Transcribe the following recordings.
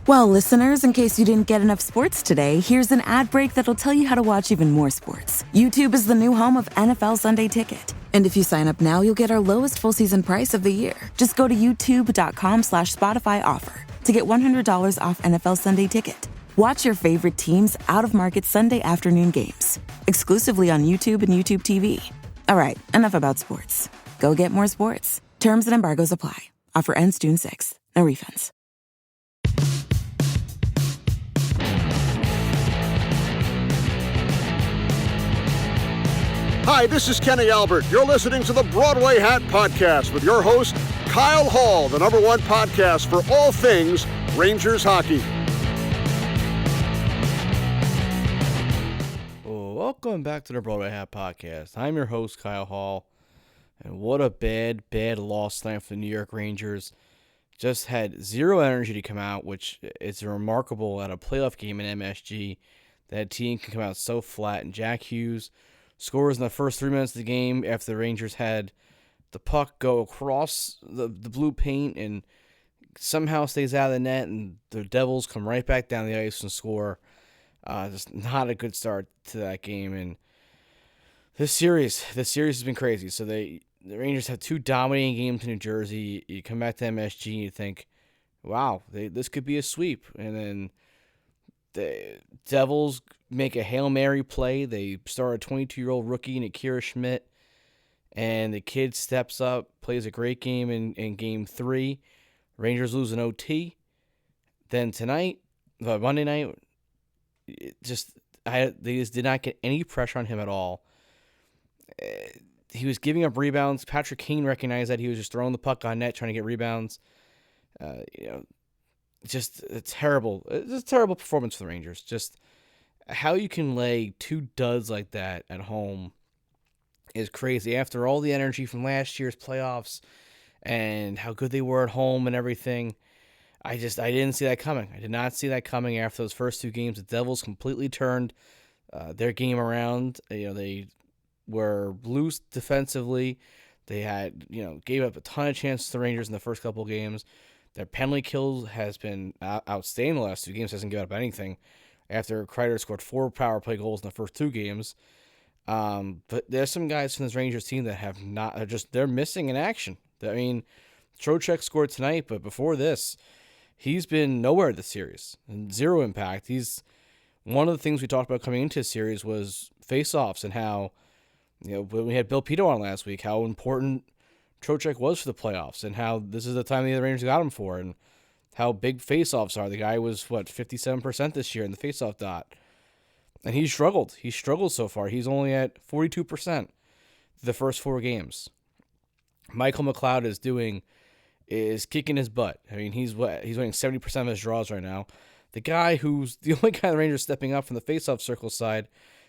Well, listeners, in case you didn't get enough sports today, here's an ad break that'll tell you how to watch even more sports. YouTube is the new home of NFL Sunday Ticket. And if you sign up now, you'll get our lowest full season price of the year. Just go to youtube.com/Spotify offer to get $100 off NFL Sunday Ticket. Watch your favorite teams' out-of-market Sunday afternoon games, exclusively on YouTube and YouTube TV. All right, enough about sports. Go get more sports. Terms and embargoes apply. Offer ends June 6th. No refunds. Hi, this is Kenny Albert. You're listening to the Broadway Hat Podcast with your host, Kyle Hall, the #1 podcast for all things Rangers hockey. Welcome back to the Broadway Hat Podcast. I'm your host, Kyle Hall. And what a bad loss tonight for the New York Rangers. Just had zero energy to come out, which is remarkable at a playoff game in MSG. That team can come out so flat. And Jack Hughes scores in the first 3 minutes of the game after the Rangers had the puck go across the blue paint and somehow stays out of the net, and the Devils come right back down the ice and score. Just not a good start to that game. And this series has been crazy. So the Rangers have two dominating games in New Jersey. You come back to MSG and you think, wow, this could be a sweep. And then the Devils make a Hail Mary play. They start a 22-year-old rookie, Akira Schmidt, and the kid steps up, plays a great game in Game 3. Rangers lose an OT. Then tonight, Monday night, they just did not get any pressure on him at all. He was giving up rebounds. Patrick Kane recognized that. He was just throwing the puck on net, trying to get rebounds. Just a terrible performance for the Rangers. Just how you can lay two duds like that at home is crazy. After all the energy from last year's playoffs and how good they were at home and everything, I didn't see that coming. I did not see that coming after those first two games. The Devils completely turned their game around. They were loose defensively. They had, gave up a ton of chances to the Rangers in the first couple of games. Their penalty kill has been outstanding the last two games. Hasn't given up anything after Kreider scored 4 power play goals in the first 2 games. But there's some guys from this Rangers team that have not, they're missing in action. I mean, Trocheck scored tonight, but before this, he's been nowhere this series and zero impact. He's one of the things we talked about coming into the series was face-offs and how, when we had Bill Pito on last week, how important Trocheck was for the playoffs and how this is the time the other Rangers got him for and how big face-offs are. The guy was, 57% this year in the face-off dot. And he struggled. He struggled so far. He's only at 42% the first 4 games. Michael McLeod is kicking his butt. I mean, he's winning 70% of his draws right now. The guy who's the only guy the Rangers stepping up from the face-off circle side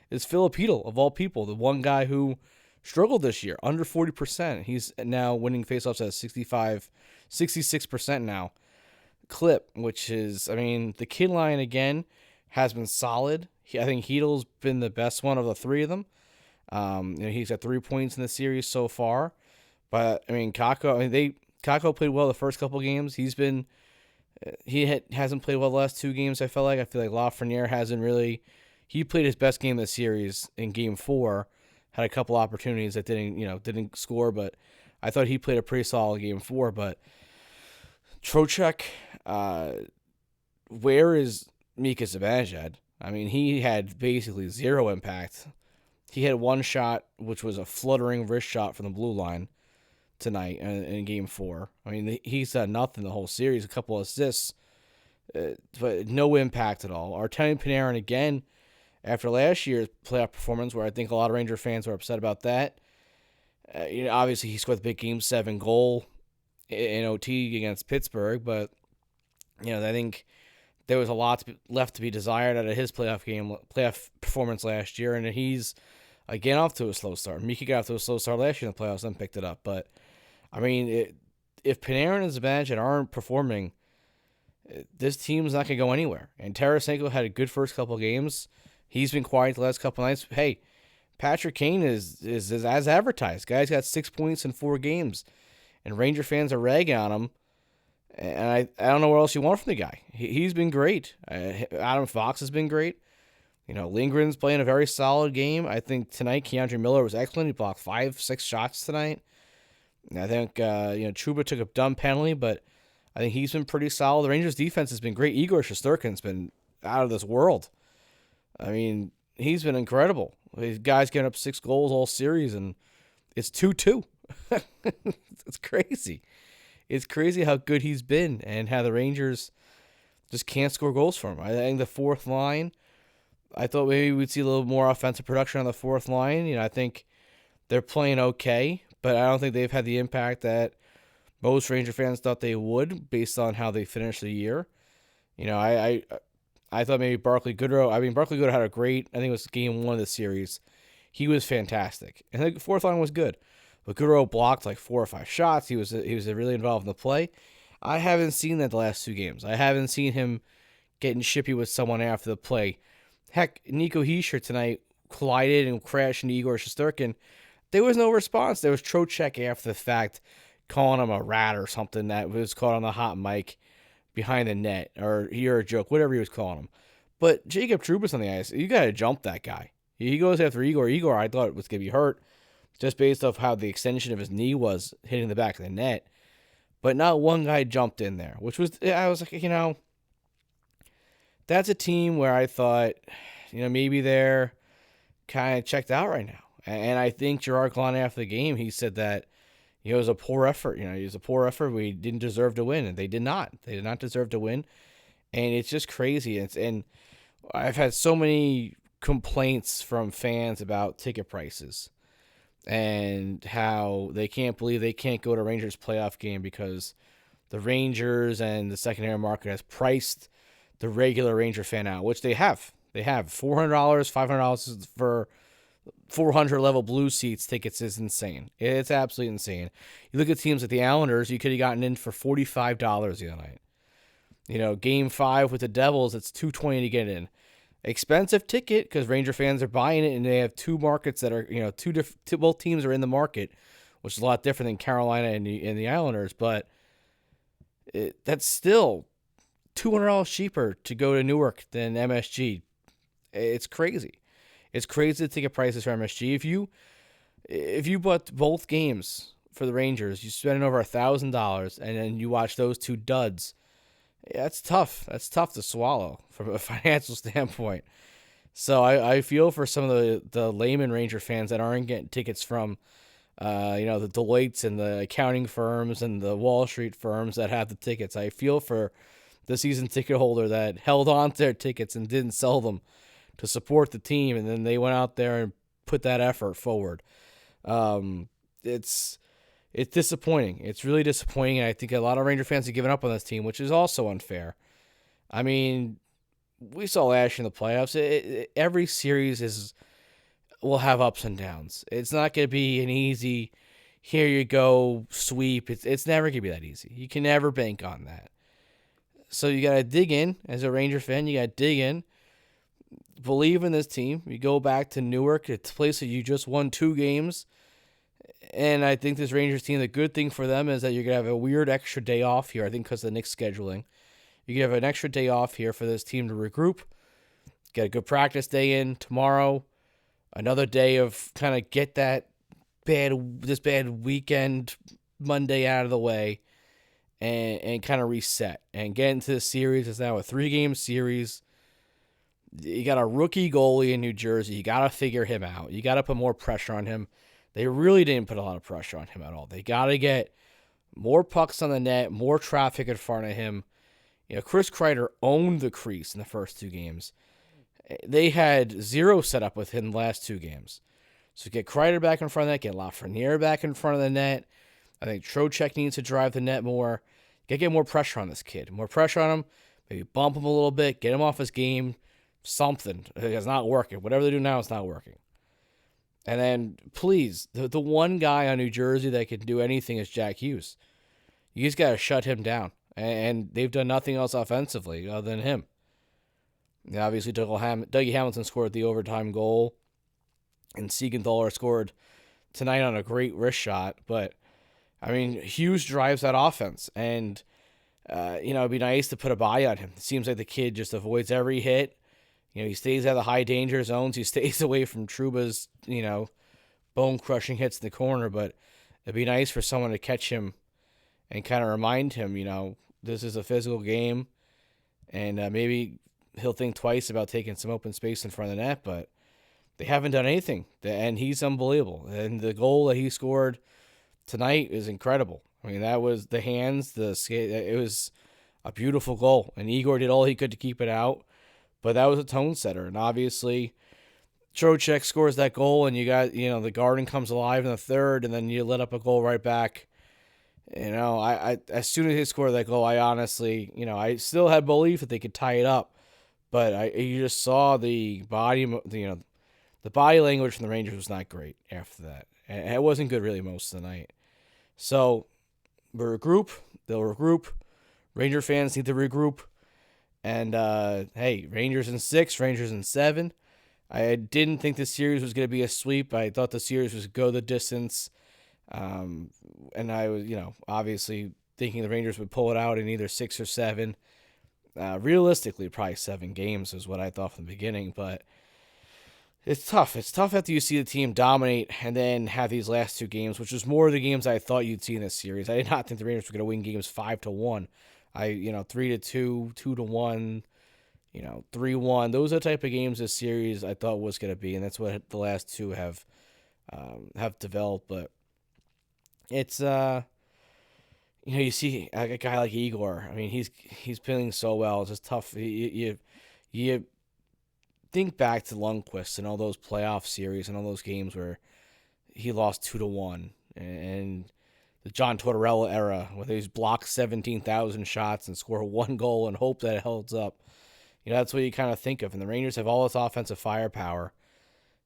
is Filipino, of all people. The one guy who struggled this year, under 40%. He's now winning face-offs at 66% now clip, which is, the kid line again has been solid. I think Heedle's been the best one of the 3 of them. He's got 3 points in the series so far. But, Kakko played well the first couple games. Hasn't played well the last 2 games, I feel like. Lafreniere hasn't really. He played his best game of the series in Game 4. Had a couple opportunities that didn't score, but I thought he played a pretty solid Game 4. But Trocheck, where is Mika Zibanejad? He had basically zero impact. He had 1 shot, which was a fluttering wrist shot from the blue line tonight in Game 4. He's done nothing the whole series, a couple assists, but no impact at all. Artemi Panarin, again, after last year's playoff performance, where I think a lot of Ranger fans were upset about that, obviously he scored the big Game 7 goal in OT against Pittsburgh, but, I think there was a lot left to be desired out of his playoff performance last year, and he's, again, off to a slow start. Mika got off to a slow start last year in the playoffs, then picked it up, but if Panarin and Zibanejad aren't performing, this team's not going to go anywhere. And Tarasenko had a good first couple of games. He's been quiet the last couple of nights. Hey, Patrick Kane is as advertised. Guy's got 6 points in 4 games. And Ranger fans are ragging on him. And I don't know what else you want from the guy. He's been great. Adam Fox has been great. Lindgren's playing a very solid game. I think tonight Keandre Miller was excellent. He blocked 5-6 shots tonight. And I think Trouba took a dumb penalty, but I think he's been pretty solid. The Rangers defense has been great. Igor Shesterkin's been out of this world. I mean, he's been incredible. These guys getting up 6 goals all series, and it's 2-2. It's crazy. It's crazy how good he's been and how the Rangers just can't score goals for him. I think the fourth line, I thought maybe we'd see a little more offensive production on the fourth line. I think they're playing okay, but I don't think they've had the impact that most Ranger fans thought they would based on how they finished the year. I thought maybe Barclay Goodrow. I mean, Barclay Goodrow had a great, I think it was game 1 of the series. He was fantastic. And the fourth line was good. But Goodrow blocked like 4 or 5 shots. He was really involved in the play. I haven't seen that the last 2 games. I haven't seen him getting shippy with someone after the play. Heck, Nico Hischier tonight collided and crashed into Igor Shesterkin. There was no response. There was Trocheck after the fact calling him a rat or something that was caught on the hot mic behind the net, or you're a joke, whatever he was calling him. But Jacob Trouba's on the ice. You got to jump that guy. He goes after Igor. Igor, I thought was going to be hurt just based off how the extension of his knee was hitting the back of the net. But not one guy jumped in there, which was, I was like, that's a team where I thought, maybe they're kind of checked out right now. And I think Gerard Gallant after the game, he said that, it was a poor effort. It was a poor effort. We didn't deserve to win, and they did not. They did not deserve to win, and it's just crazy. And I've had so many complaints from fans about ticket prices and how they can't believe they can't go to Rangers playoff game because the Rangers and the secondary market has priced the regular Ranger fan out, which they have. They have $400, $500 for 400 level blue seats tickets is insane. It's absolutely insane. You look at teams like the Islanders, you could have gotten in for $45 the other night. Game 5 with the Devils, it's $220 to get in. Expensive ticket because Ranger fans are buying it, and they have 2 markets that are, both teams are in the market, which is a lot different than Carolina and the Islanders, but that's still $200 cheaper to go to Newark than MSG. It's crazy. It's crazy the ticket prices for MSG. If you bought both games for the Rangers, you spending over $1,000, and then you watch those 2 duds. Yeah, that's tough. That's tough to swallow from a financial standpoint. So I feel for some of the layman Ranger fans that aren't getting tickets from, the Deloittes and the accounting firms and the Wall Street firms that have the tickets. I feel for the season ticket holder that held on to their tickets and didn't sell them to support the team, and then they went out there and put that effort forward. It's disappointing. It's really disappointing, and I think a lot of Ranger fans have given up on this team, which is also unfair. I mean, we saw last year in the playoffs. Every series will have ups and downs. It's not going to be an easy, here you go, sweep. It's never going to be that easy. You can never bank on that. So you got to dig in. As a Ranger fan, you got to dig in. Believe in this team. You go back to Newark, it's a place that you just won 2 games. And I think this Rangers team, the good thing for them is that you're going to have a weird extra day off here, I think because of the Knicks scheduling. You can have an extra day off here for this team to regroup, get a good practice day in tomorrow, another day of kind of get this bad weekend Monday out of the way, and kind of reset and get into the series. It's now a 3-game series. You got a rookie goalie in New Jersey. You got to figure him out. You got to put more pressure on him. They really didn't put a lot of pressure on him at all. They got to get more pucks on the net, more traffic in front of him. Chris Kreider owned the crease in the first 2 games. They had 0 set up with him the last 2 games. So get Kreider back in front of the net, get Lafreniere back in front of the net. I think Trocheck needs to drive the net more. Get more pressure on this kid. More pressure on him. Maybe bump him a little bit. Get him off his game. Something. It's not working. Whatever they do now, it's not working. And then, please, the one guy on New Jersey that can do anything is Jack Hughes. You just got to shut him down. And they've done nothing else offensively other than him. And obviously, Dougie Hamilton scored the overtime goal. And Siegenthaler scored tonight on a great wrist shot. But, I mean, Hughes drives that offense. And It'd be nice to put a body on him. It seems like the kid just avoids every hit. He stays out of the high danger zones. He stays away from Trouba's, bone-crushing hits in the corner. But it'd be nice for someone to catch him and kind of remind him, this is a physical game. And maybe he'll think twice about taking some open space in front of the net. But they haven't done anything. And he's unbelievable. And the goal that he scored tonight is incredible. I mean, that was the hands, the skate. It was a beautiful goal. And Igor did all he could to keep it out. But that was a tone setter. And obviously, Trocheck scores that goal, and you got, the Garden comes alive in the third, and then you let up a goal right back. I as soon as he scored that goal, I honestly, I still had belief that they could tie it up. But you just saw the body, the body language from the Rangers was not great after that. And it wasn't good really most of the night. So, we'll regroup. Ranger fans need to regroup. And, hey, Rangers in 6, Rangers in 7. I didn't think the series was going to be a sweep. I thought the series was go the distance. And I was, obviously thinking the Rangers would pull it out in either 6 or 7. Realistically, probably 7 games is what I thought from the beginning. But it's tough. It's tough after you see the team dominate and then have these last 2 games, which was more of the games I thought you'd see in this series. I did not think the Rangers were going to win games 5-1. 3-2, 2-1, 3-1. Those are the type of games this series I thought was going to be, and that's what the last 2 have developed. But it's you see a guy like Igor. I mean, he's playing so well. It's just tough. You think back to Lundqvist and all those playoff series and all those games where he lost 2-1, and the John Tortorella era, where he's blocked 17,000 shots and score 1 goal and hope that it holds up. That's what you kind of think of. And the Rangers have all this offensive firepower,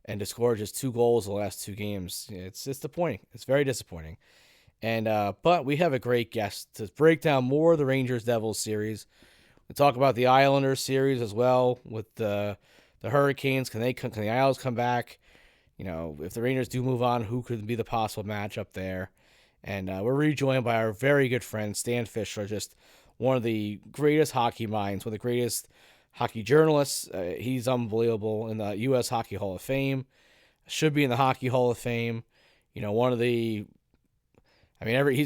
and to score just 2 goals the last 2 games, it's disappointing. It's very disappointing. And but we have a great guest to break down more of the Rangers-Devils series. We talk about the Islanders series as well with the Hurricanes. Can the Isles come back? If the Rangers do move on, who could be the possible matchup there? And we're rejoined by our very good friend, Stan Fischler, just one of the greatest hockey minds, one of the greatest hockey journalists. He's unbelievable in the U.S. Hockey Hall of Fame. Should be in the Hockey Hall of Fame. He's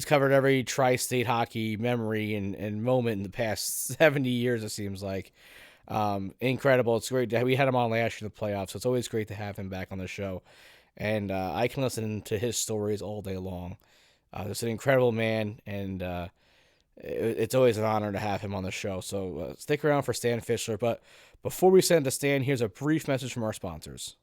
covered every tri-state hockey memory and moment in the past 70 years, it seems like. Incredible. It's great. We had him on last year in the playoffs, so it's always great to have him back on the show. And I can listen to his stories all day long. Just an incredible man, and it's always an honor to have him on the show. So stick around for Stan Fischler. But before we send to Stan, here's a brief message from our sponsors.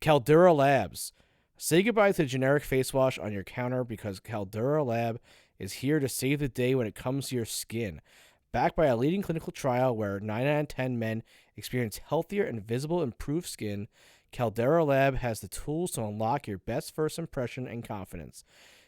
Caldera Labs. Say goodbye to the generic face wash on your counter because Caldera Lab is here to save the day when it comes to your skin. Backed by a leading clinical trial where 9 out of 10 men experience healthier and visible improved skin, Caldera Lab has the tools to unlock your best first impression and confidence.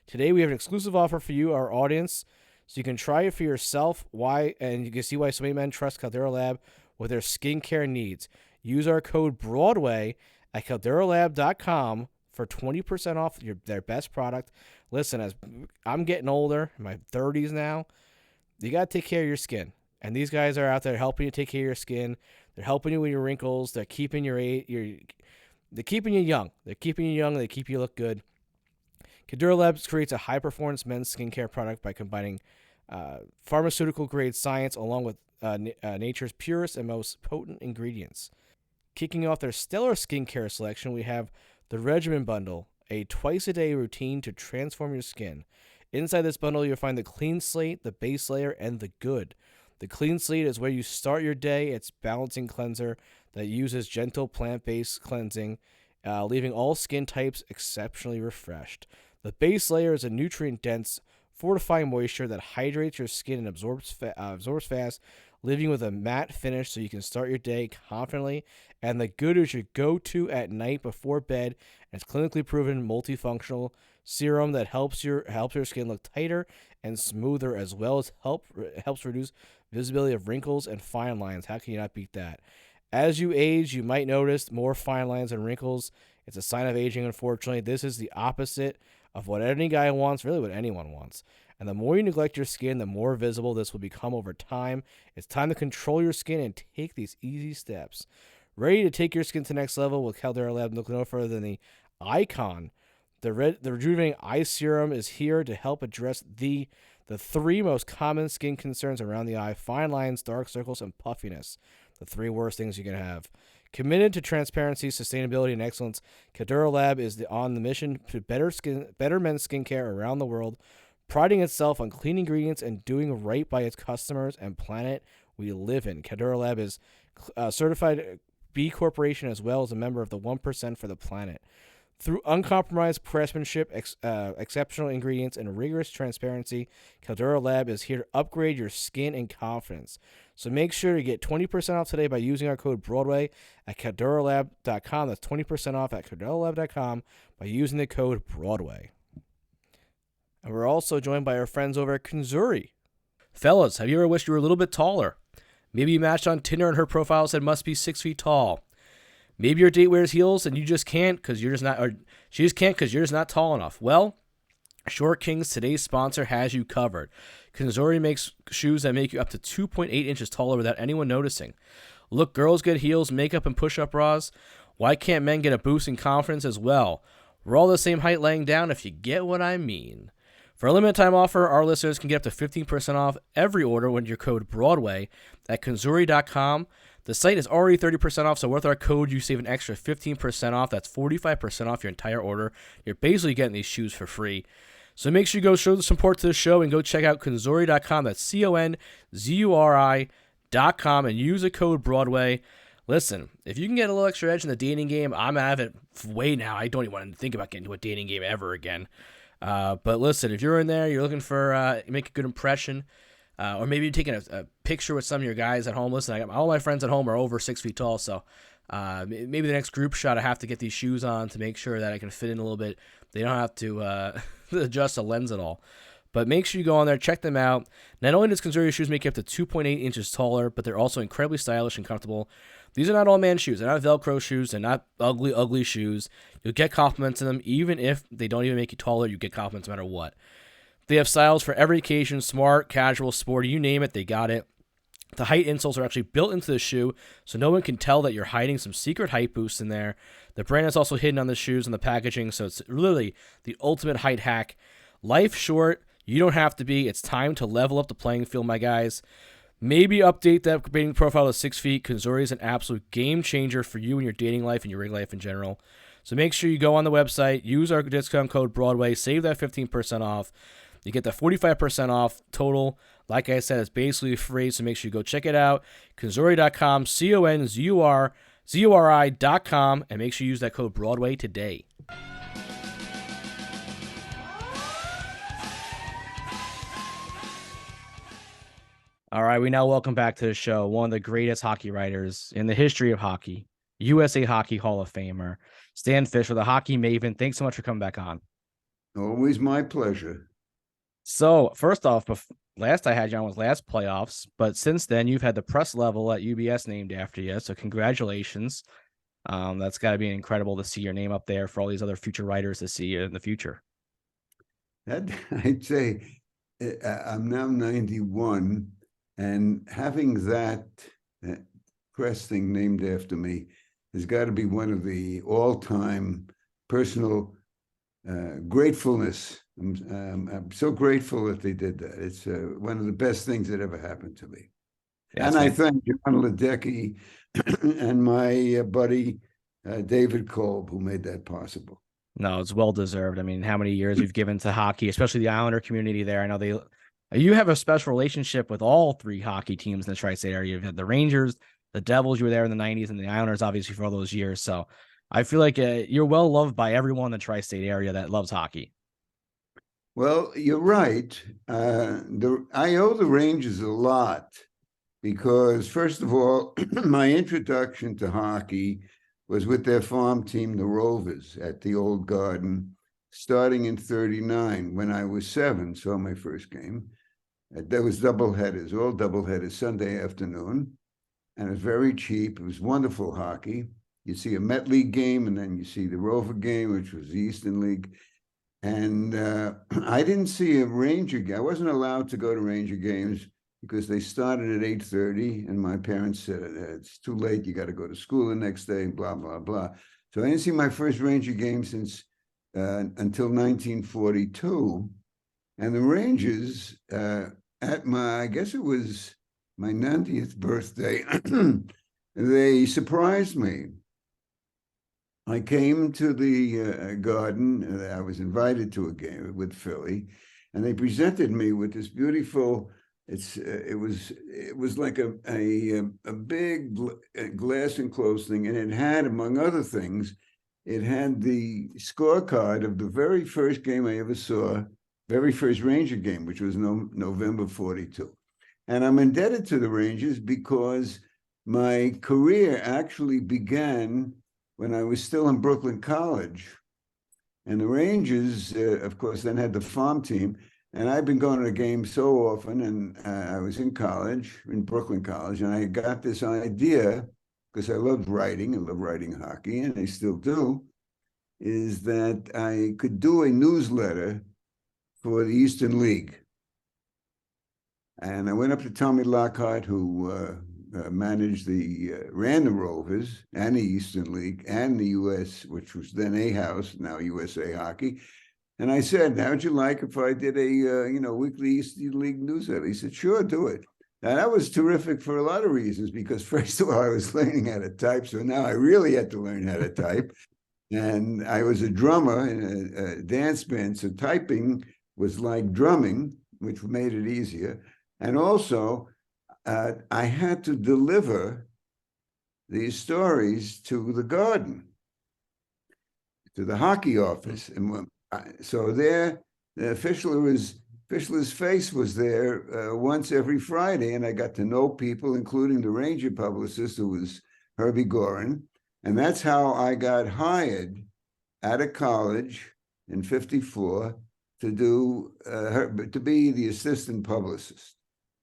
Today, we have an exclusive offer for you, our audience, so you can try it for yourself. And you can see why so many men trust Caldera Lab with their skincare needs. Use our code BROADWAY at calderalab.com for 20% off their best product. Listen, as I'm getting older, in my 30s now, you got to take care of your skin. And these guys are out there helping you take care of your skin. They're helping you with your wrinkles. They're keeping they're keeping you young. They're keeping you young. They keep you look good. Caldera Labs creates a high-performance men's skincare product by combining pharmaceutical-grade science along with nature's purest and most potent ingredients. Kicking off their stellar skincare selection, we have the Regimen Bundle, a twice-a-day routine to transform your skin. Inside this bundle, you'll find the Clean Slate, the Base Layer, and the Good. The Clean Slate is where you start your day. It's balancing cleanser that uses gentle plant-based cleansing, leaving all skin types exceptionally refreshed. The Base Layer is a nutrient-dense, fortifying moisture that hydrates your skin and absorbs fast, leaving with a matte finish so you can start your day confidently. And the Good is your go-to at night before bed, and it's clinically proven multifunctional serum that helps your skin look tighter and smoother, as well as helps reduce visibility of wrinkles and fine lines. How can you not beat that? As you age, you might notice more fine lines and wrinkles. It's a sign of aging, unfortunately. This is the opposite of what any guy wants, really what anyone wants. And the more you neglect your skin, the more visible this will become over time. It's time to control your skin and take these easy steps. Ready to take your skin to the next level with Caldera Lab? Look no further than the Icon. The Rejuvenating Eye Serum is here to help address the three most common skin concerns around the eye: fine lines, dark circles, and puffiness. The three worst things you can have. Committed to transparency, sustainability, and excellence, Caldera Lab is on the mission to better men's skincare around the world, priding itself on clean ingredients and doing right by its customers and planet we live in. Caldera Lab is certified B Corporation as well as a member of the 1% for the planet. Through uncompromised craftsmanship, exceptional ingredients, and rigorous transparency, Caldera Lab is here to upgrade your skin and confidence. So make sure to get 20% off today by using our code Broadway at calderalab.com. That's 20% off at calderalab.com by using the code Broadway. And we're also joined by our friends over at Kenzuri. Fellas, have you ever wished you were a little bit taller? Maybe you matched on Tinder and her profile said must be 6 feet tall. Maybe your date wears heels and you just can't because you're just not, or she just can't because you're just not tall enough. Well, Short Kings, today's sponsor, has you covered. Kenzuri makes shoes that make you up to 2.8 inches taller without anyone noticing. Look, girls get heels, makeup, and push-up bras. Why can't men get a boost in confidence as well? We're all the same height laying down, if you get what I mean. For a limited time offer, our listeners can get up to 15% off every order with your code Broadway at Kenzuri.com. The site is already 30% off, so with our code, you save an extra 15% off. That's 45% off your entire order. You're basically getting these shoes for free. So make sure you go show the support to the show and go check out Kenzuri.com. That's Conzuri.com and use the code Broadway. Listen, if you can get a little extra edge in the dating game, I'm out of it way now. I don't even want to think about getting into a dating game ever again. But listen, if you're in there, you're looking for make a good impression, or maybe you're taking a picture with some of your guys at home. Listen, all my friends at home are over 6 feet tall, so maybe the next group shot I have to get these shoes on to make sure that I can fit in a little bit. They don't have to adjust the lens at all. But make sure you go on there, check them out. Not only does Kenzuri shoes make you up to 2.8 inches taller, but they're also incredibly stylish and comfortable. These are not all-man shoes. They're not Velcro shoes. They're not ugly, ugly shoes. You'll get compliments in them. Even if they don't even make you taller, you get compliments no matter what. They have styles for every occasion: smart, casual, sporty, you name it, they got it. The height insoles are actually built into the shoe, so no one can tell that you're hiding some secret height boost in there. The brand is also hidden on the shoes and the packaging, so it's literally the ultimate height hack. Life short, you don't have to be. It's time to level up the playing field, my guys. Maybe update that dating profile to 6 feet. Kenzuri is an absolute game changer for you in your dating life and your regular life in general. So make sure you go on the website, use our discount code Broadway, save that 15% off. You get the 45% off total. Like I said, it's basically free, so make sure you go check it out. Kenzuri.com, Conzuri.com, and make sure you use that code Broadway today. All right, we now welcome back to the show one of the greatest hockey writers in the history of hockey, USA Hockey Hall of Famer, Stan Fischler, the hockey maven. Thanks so much for coming back on. Always my pleasure. So, first off, last I had you on was last playoffs, but since then, you've had the press level at UBS named after you, so congratulations. That's got to be incredible to see your name up there for all these other future writers to see you in the future. I'd say I'm now 91, and having that press thing named after me has got to be one of the all-time personal gratefulness. I'm so grateful that they did that. It's one of the best things that ever happened to me. Yeah, and I thank John Ledecky and my buddy David Kolb, who made that possible. No, it's well-deserved. I mean, how many years you've given to hockey, especially the Islander community there. I know you have a special relationship with all three hockey teams in the tri-state area. You've had the Rangers, the Devils, you were there in the 90s, and the Islanders, obviously, for all those years. So I feel like you're well-loved by everyone in the tri-state area that loves hockey. Well, you're right. I owe the Rangers a lot because, first of all, my introduction to hockey was with their farm team, the Rovers, at the Old Garden, starting in 1939 when I was 7, saw my first game. There was doubleheaders, all doubleheaders, Sunday afternoon, and it was very cheap. It was wonderful hockey. You see a Met League game, and then you see the Rover game, which was the Eastern League. And I didn't see a Ranger game. I wasn't allowed to go to Ranger games because they started at 8:30, and my parents said, it's too late, you got to go to school the next day, blah, blah, blah. So I didn't see my first Ranger game since until 1942. And the Rangers, at I guess it was my 90th birthday, they surprised me. I came to the Garden. I was invited to a game with Philly, and they presented me with this beautiful. It was like a big glass enclosed thing, and it had, among other things, it had the scorecard of the very first game I ever saw, very first Ranger game, which was November 42. And I'm indebted to the Rangers because my career actually began when I was still in Brooklyn College. And the Rangers, of course, then had the farm team. And I've been going to the games so often, and I was in college, in Brooklyn College, and I got this idea, because I loved writing hockey, and I still do, is that I could do a newsletter for the Eastern League. And I went up to Tommy Lockhart, who ran the Rovers and the Eastern League and the U.S., which was then A-House, now USA Hockey. And I said, how'd you like if I did a weekly Eastern League newsletter? He said, sure, do it. Now, that was terrific for a lot of reasons, because first of all, I was learning how to type. So now I really had to learn how to type. And I was a drummer in a dance band. So typing was like drumming, which made it easier. And also, I had to deliver these stories to the Garden, to the hockey office. And so there, Fischler's face was there once every Friday, and I got to know people, including the Ranger publicist, who was Herbie Gorin. And that's how I got hired out of college in '54 to be the assistant publicist.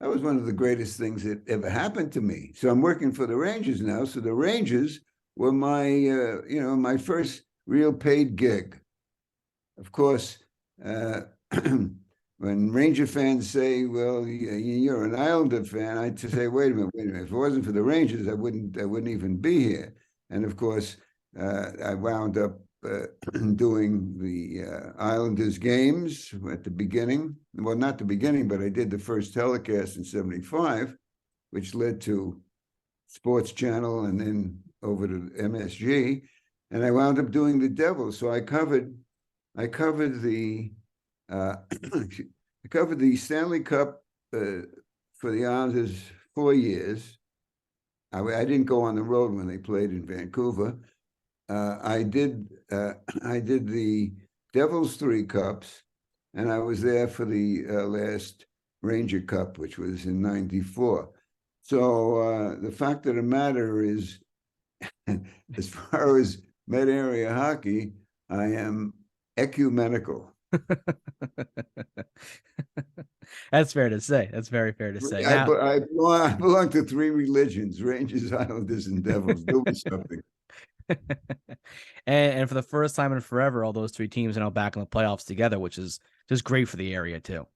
That was one of the greatest things that ever happened to me. So I'm working for the Rangers now. So the Rangers were my first real paid gig. Of course, when Ranger fans say, "Well, you're an Islander fan," I just say, "Wait a minute. If it wasn't for the Rangers, I wouldn't even be here." And of course, I wound up doing the Islanders games at the beginning. Well, not the beginning, but I did the first telecast in '75, which led to Sports Channel and then over to MSG. And I wound up doing the Devils. So I covered the Stanley Cup for the Islanders 4 years. I didn't go on the road when they played in Vancouver. I did the Devils 3 Cups, and I was there for the last Ranger Cup, which was in '94. So the fact of the matter is, as far as mid-area hockey, I am ecumenical. That's fair to say. That's very fair to say. I belong to 3 religions: Rangers, Islanders, and Devils. Do something. And for the first time in forever, all those 3 teams are now back in the playoffs together, which is just great for the area too.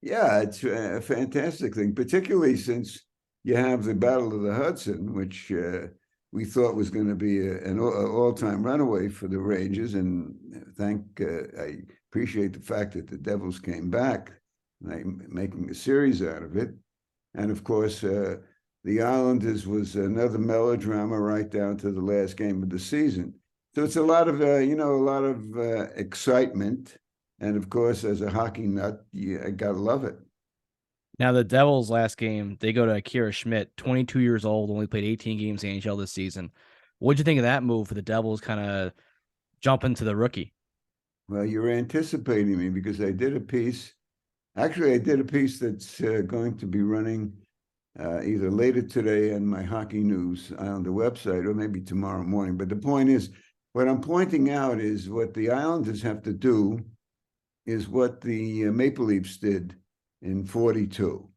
Yeah, it's a fantastic thing, particularly since you have the Battle of the Hudson, which we thought was going to be an all-time runaway for the Rangers. And I appreciate the fact that the Devils came back, making a series out of it. And of course, the Islanders was another melodrama right down to the last game of the season. So it's a lot of excitement. And of course, as a hockey nut, I gotta love it. Now, the Devils' last game, they go to Akira Schmidt, 22 years old, only played 18 games in the NHL this season. What'd you think of that move for the Devils, kind of jumping to the rookie? Well, you're anticipating me, because I did a piece. Actually, I did a piece that's going to be running either later today on my Hockey News Islander website, or maybe tomorrow morning. But the point is, what I'm pointing out is what the Islanders have to do is what the Maple Leafs did in '42.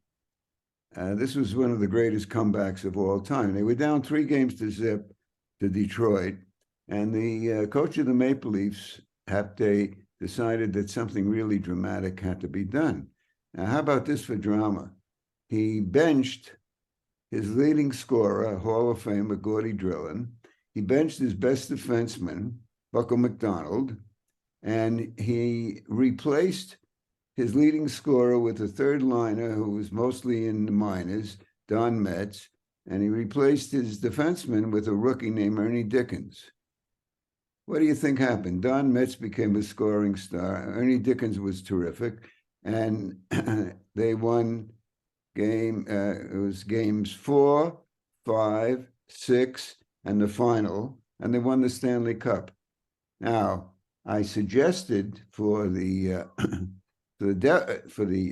This was one of the greatest comebacks of all time. They were down 3 games to zip to Detroit, and the coach of the Maple Leafs, Hapte decided that something really dramatic had to be done. Now, how about this for drama? He benched his leading scorer, Hall of Famer Gordy Drillin. He benched his best defenseman, Buckle McDonald, and he replaced his leading scorer with a third liner who was mostly in the minors, Don Metz, and he replaced his defenseman with a rookie named Ernie Dickens. What do you think happened? Don Metz became a scoring star. Ernie Dickens was terrific, and they won it was games 4, 5, 6, and the final, and they won the Stanley Cup. Now, I suggested for the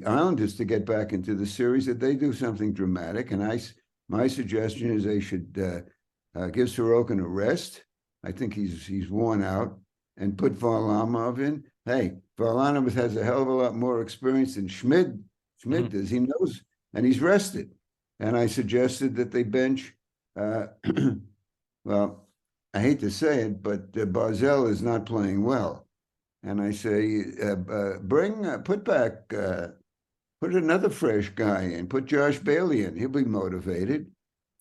Islanders to get back into the series that they do something dramatic, and my suggestion is they should give Sorokin a rest. I think he's worn out, and put Varlamov in. Hey, Varlamov has a hell of a lot more experience than Schmid. Schmid does. He knows, and he's rested. And I suggested that they bench. Well, I hate to say it, but Barzell is not playing well. And I say, put another fresh guy in, put Josh Bailey in. He'll be motivated.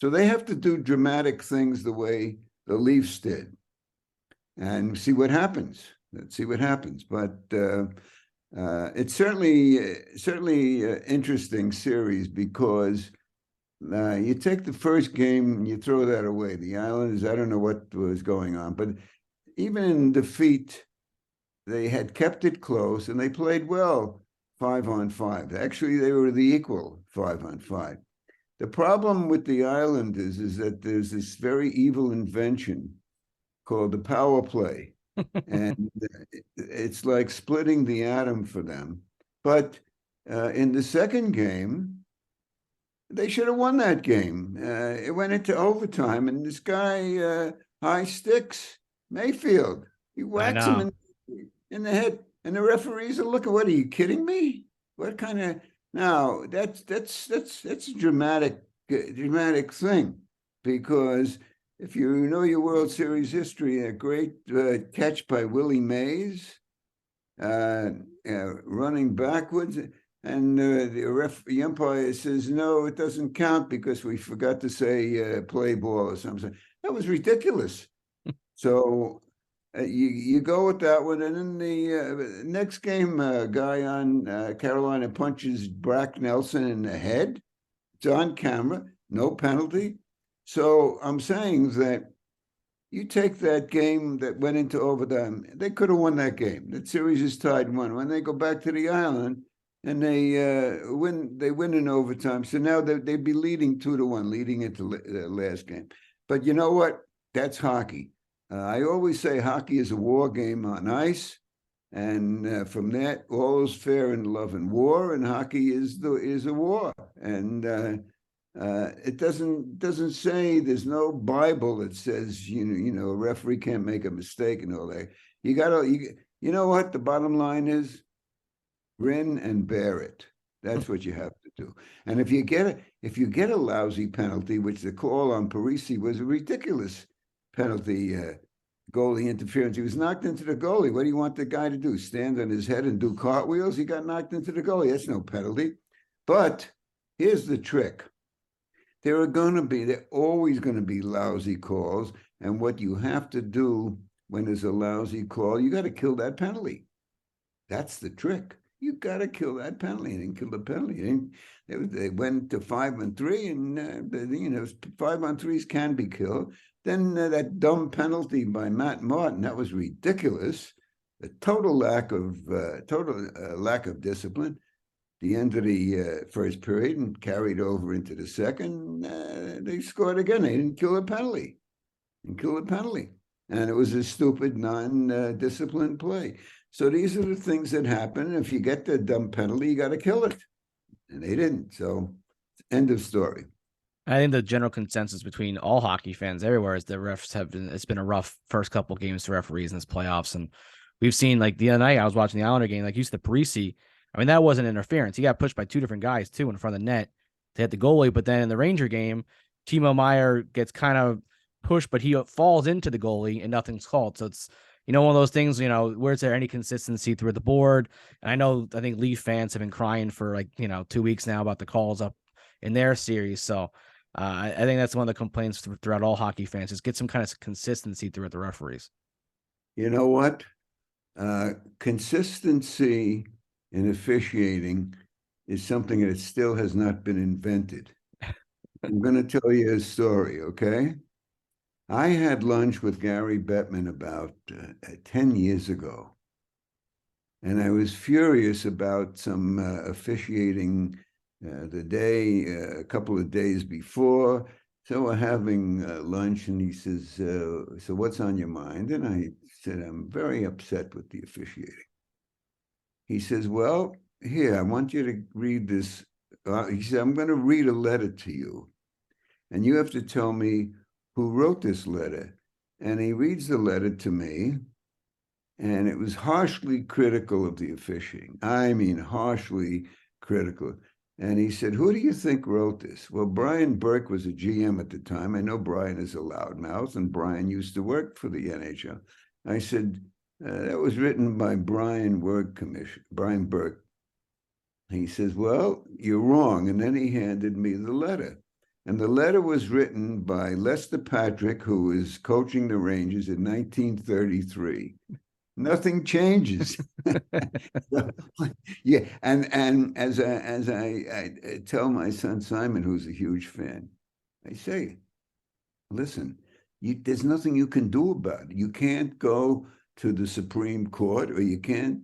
So they have to do dramatic things the way the Leafs did, and see what happens. Let's see what happens. But it's certainly an interesting series because you take the first game and you throw that away. The Islanders, I don't know what was going on, but even in defeat, they had kept it close and they played well 5-on-5. Actually, they were the equal 5-on-5. The problem with the Islanders is that there's this very evil invention called the power play. And it's like splitting the atom for them. But in the second game, they should have won that game. It went into overtime, and this guy, High Sticks, Mayfield, he whacks him in the head. And the referees are looking, what, are you kidding me? What kind of... Now, that's a dramatic thing, because if you know your World Series history, a great catch by Willie Mays, running backwards, and the umpire says, no, it doesn't count because we forgot to say play ball or something. That was ridiculous. So you go with that one, and then the next game, a guy on Carolina punches Brack Nelson in the head. It's on camera, no penalty. So I'm saying that you take that game that went into overtime, they could have won that game. That series is tied 1. When they go back to the island and they win in overtime. So now they'd be leading 2-1, leading into the last game. But you know what? That's hockey. I always say hockey is a war game on ice, and from that, all is fair in love and war, and hockey is a war. And it doesn't say, there's no Bible that says you know a referee can't make a mistake and all that. You know what the bottom line is? Grin and bear it. That's what you have to do. And if you get a lousy penalty, which the call on Parisi was a ridiculous penalty, goalie interference. He was knocked into the goalie. What do you want the guy to do? Stand on his head and do cartwheels? He got knocked into the goalie. That's no penalty. But here's the trick. There are always going to be lousy calls. And what you have to do when there's a lousy call, you got to kill that penalty. That's the trick. You got to kill that penalty. They didn't kill the penalty. They went to 5-on-3, and 5-on-3s can be killed. Then that dumb penalty by Matt Martin, that was ridiculous. A total lack of discipline. The end of the first period and carried over into the second. They scored again. They didn't kill a penalty. And it was a stupid, non-disciplined play. So these are the things that happen. If you get the dumb penalty, you got to kill it. And they didn't. So end of story. I think the general consensus between all hockey fans everywhere is the refs it's been a rough first couple games for referees in this playoffs. And we've seen, like, the other night I was watching the Islander game, like you said, the Parisi. I mean, that wasn't interference. He got pushed by 2 different guys too in front of the net to hit the goalie. But then in the Ranger game, Timo Meier gets kind of pushed, but he falls into the goalie and nothing's called. So it's one of those things, where's there any consistency through the board? And I think Leaf fans have been crying for 2 weeks now about the calls up in their series. So I think that's one of the complaints throughout all hockey fans, is get some kind of consistency throughout the referees. You know what? Consistency in officiating is something that still has not been invented. I'm going to tell you a story, okay? I had lunch with Gary Bettman about 10 years ago, and I was furious about some officiating a couple of days before. So we're having lunch, and he says, so what's on your mind? And I said, I'm very upset with the officiating. He says, well, here, I want you to read this. He said, I'm going to read a letter to you, and you have to tell me who wrote this letter. And he reads the letter to me, and it was harshly critical of the officiating. I mean, harshly critical. And he said, who do you think wrote this? Well, Brian Burke was a GM at the time. I know Brian is a loudmouth, and Brian used to work for the NHL. I said, that was written by Brian Burke. He says, well, you're wrong. And then he handed me the letter. And the letter was written by Lester Patrick, who was coaching the Rangers in 1933. Nothing changes. Yeah, and as I tell my son Simon, who's a huge fan, I say, listen, there's nothing you can do about it. You can't go to the Supreme Court, or you can't,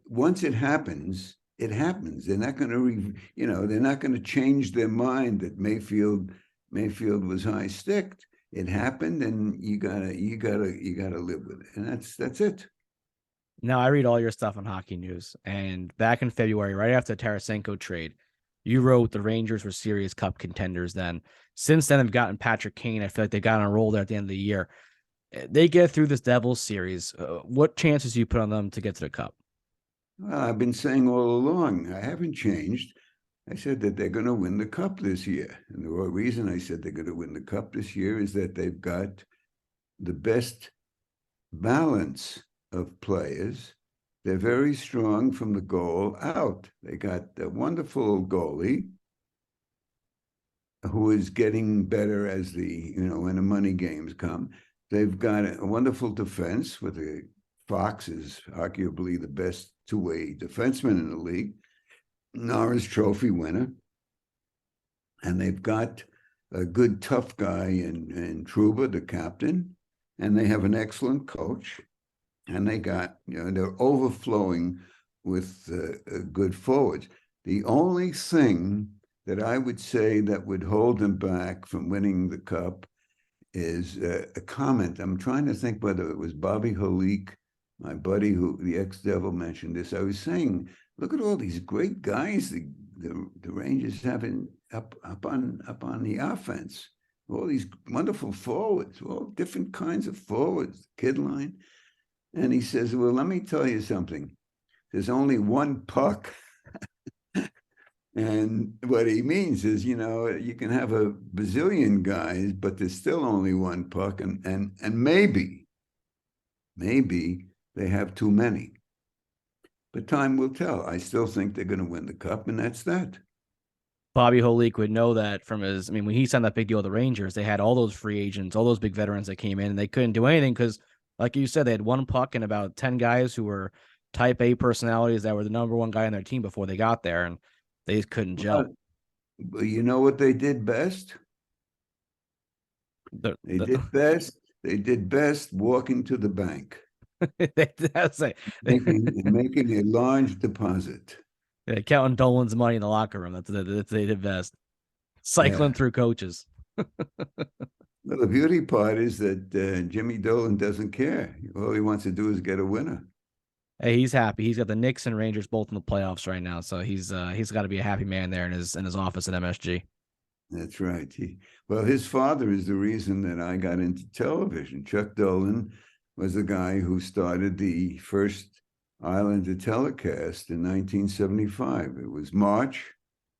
once it happens, it happens. They're not going to, they're not going to change their mind that Mayfield was high-sticked. It happened, and you gotta live with it, and that's it. Now, I read all your stuff on Hockey News, and back in February, right after the Tarasenko trade, you wrote the Rangers were serious cup contenders then. Since then, they've gotten Patrick Kane. I feel like they got on a roll there at the end of the year. They get through this Devils series. What chances do you put on them to get to the cup? Well, I've been saying all along, I haven't changed. I said that they're going to win the cup this year. And the reason I said they're going to win the cup this year is that they've got the best balance of players. They're very strong from the goal out. They got a wonderful goalie who is getting better as when the money games come. They've got a wonderful defense with Fox is arguably the best two-way defenseman in the league, Norris Trophy winner. And they've got a good, tough guy in Trouba, the captain, and they have an excellent coach. And they got, they're overflowing with good forwards. The only thing that I would say that would hold them back from winning the cup is a comment. I'm trying to think whether it was Bobby Holik, my buddy, who the ex-Devil, mentioned this. I was saying, look at all these great guys the Rangers have up on the offense. All these wonderful forwards, all different kinds of forwards, kid line. And he says, well, let me tell you something. There's only one puck. And what he means is, you can have a bazillion guys, but there's still only one puck. And maybe they have too many. But time will tell. I still think they're going to win the cup, and that's that. Bobby Holik would know that from when he signed that big deal with the Rangers, they had all those free agents, all those big veterans that came in, and they couldn't do anything because, like you said, they had one puck and about 10 guys who were type A personalities that were the number one guy on their team before they got there, and they just couldn't gel. Well, you know what they did best? They did best walking to the bank. making a large deposit. Yeah, counting Dolan's money in the locker room. That's they did best. Cycling through coaches. Well, the beauty part is that Jimmy Dolan doesn't care. All he wants to do is get a winner. Hey, he's happy. He's got the Knicks and Rangers both in the playoffs right now, so he's got to be a happy man there in his office at MSG. That's right. His father is the reason that I got into television. Chuck Dolan was the guy who started the first Islander telecast in 1975. It was March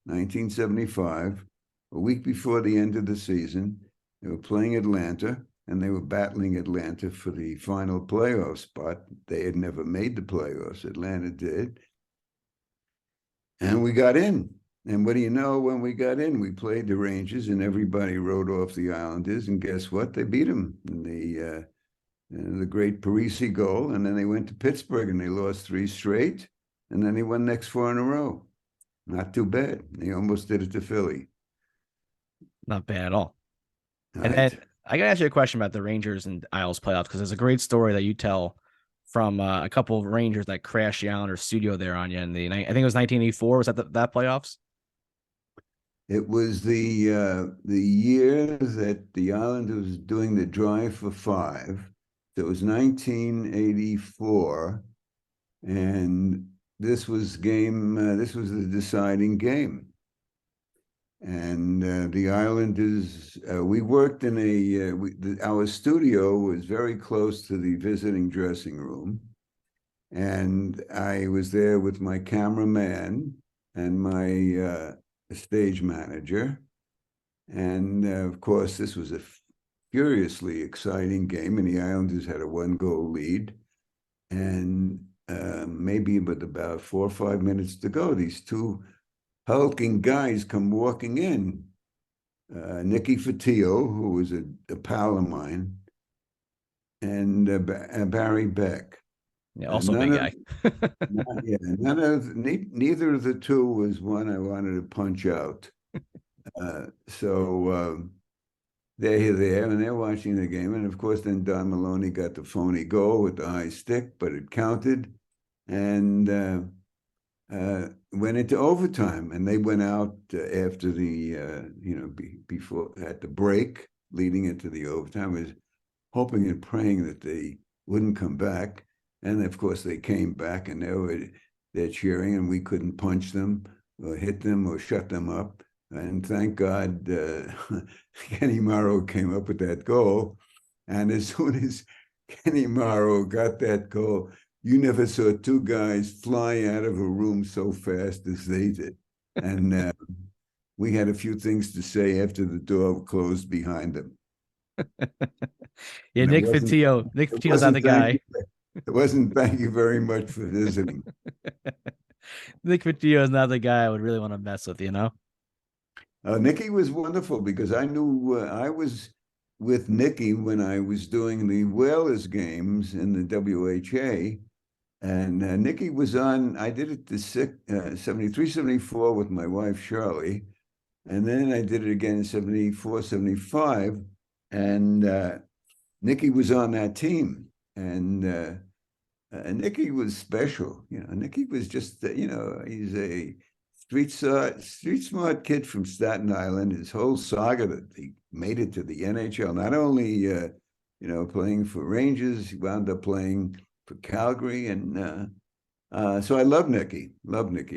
1975, a week before the end of the season. They were playing Atlanta, and they were battling Atlanta for the final playoff spot. They had never made the playoffs. Atlanta did. And we got in. And what do you know, when we got in, we played the Rangers, and everybody wrote off the Islanders. And guess what? They beat them in the great Parisi goal. And then they went to Pittsburgh, and they lost 3 straight. And then they won next 4 in a row. Not too bad. They almost did it to Philly. Not bad at all. All And right. then I got to ask you a question about the Rangers and Isles playoffs, because there's a great story that you tell from a couple of Rangers that crashed the Islanders studio there on you in I think it was 1984. Was that that playoffs? It was the year that the Islanders was doing the Drive for 5. So it was 1984, and this was the deciding game. And the Islanders, we worked in our studio was very close to the visiting dressing room. And I was there with my cameraman and my stage manager. And of course, this was a furiously exciting game, and the Islanders had a 1-goal lead. And maybe with about 4 or 5 minutes to go, these 2 hulking guys come walking in. Nicky Fotillo, who was a pal of mine, and Barry Beck. Yeah, also a big guy. Neither of the 2 was one I wanted to punch out. So they're there, and they're watching the game. And of course, then Don Maloney got the phony goal with the high stick, but it counted. And went into overtime, and they went out after the before at the break leading into the overtime. I was hoping and praying that they wouldn't come back, and of course they came back, and they're cheering, and we couldn't punch them or hit them or shut them up. And thank God Kenny Morrow came up with that goal. And as soon as Kenny Morrow got that goal, you never saw 2 guys fly out of a room so fast as they did. And we had a few things to say after the door closed behind them. Yeah, Nick Fotillo's not the guy. It wasn't thank you very much for visiting. Nick Fotillo is not the guy I would really want to mess with, you know? Nicky was wonderful, because I knew I was with Nicky when I was doing the Whalers games in the WHA. And Nicky was on, I did it the 73, 74 with my wife, Shirley. And then I did it again in 74, 75. And Nicky was on that team. And Nicky was special. Nicky was just, he's a street smart kid from Staten Island. His whole saga that he made it to the NHL, not only, playing for Rangers, he wound up playing for Calgary. And so I love Nicky.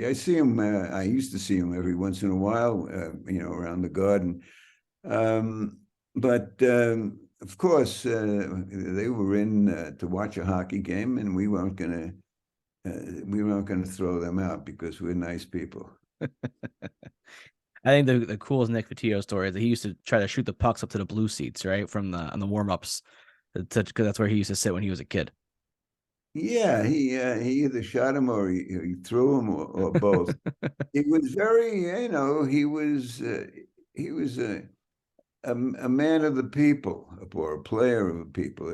I see him, I used to see him every once in a while, around the Garden. But of course, they were in to watch a hockey game, and we weren't going to throw them out because we're nice people. I think the coolest Nick Fotillo story is that he used to try to shoot the pucks up to the blue seats, right, on the warm-ups, because that's where he used to sit when he was a kid. Yeah, he either shot him or he threw him or both. It was very, he was a man of the people, or a player of the people,